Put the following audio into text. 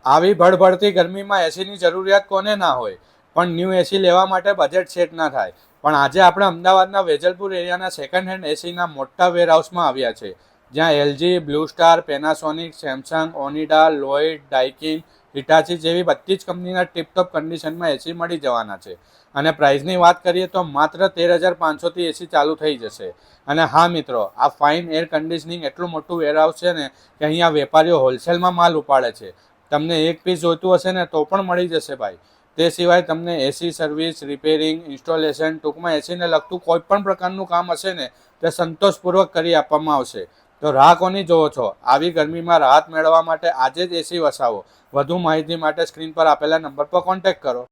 આવી ભડભડતી ગરમીમાં એસીની જરૂરિયાત કોને ના હોય, પણ ન્યૂ એસી લેવા માટે બજેટ સેટ ના થાય. પણ આજે આપણે અમદાવાદના વેજલપુર એરિયાના સેકન્ડ હેન્ડ એસીના મોટા વેરહાઉસમાં આવ્યા છે, જ્યાં LG, Blue Star, Panasonic, Samsung, Onida, Lloyd, Daikin, Hitachi જેવી બધી જ કંપનીના ટીપટોપ કન્ડિશનમાં એસી મળી જવાના છે. અને પ્રાઇસની વાત કરીએ તો માત્ર 13,500થી એસી ચાલુ થઈ જશે. અને હા મિત્રો, આ ફાઇન એર કન્ડિશનિંગ એટલું મોટું વેરહાઉસ છે ને કે અહીંયા વેપારીઓ હોલસેલમાં માલ ઉપાડે છે. તમને એક પીસ જોઈતું હશે ને તો પણ મળી જશે ભાઈ. તે સિવાય તમને એસી સર્વિસ, રિપેરિંગ, ઇન્સ્ટોલેશન, ટૂંકમાં એસીને લગતું કોઈ પણ પ્રકારનું કામ હશે ને તે સંતોષપૂર્વક કરી આપવામાં આવશે. તો રાહ કોની જોવો છો? આવી ગરમીમાં રાહત મેળવવા માટે આજે જ એસી વસાવો. વધુ માહિતી માટે સ્ક્રીન પર આપેલા નંબર પર કોન્ટેક્ટ કરો.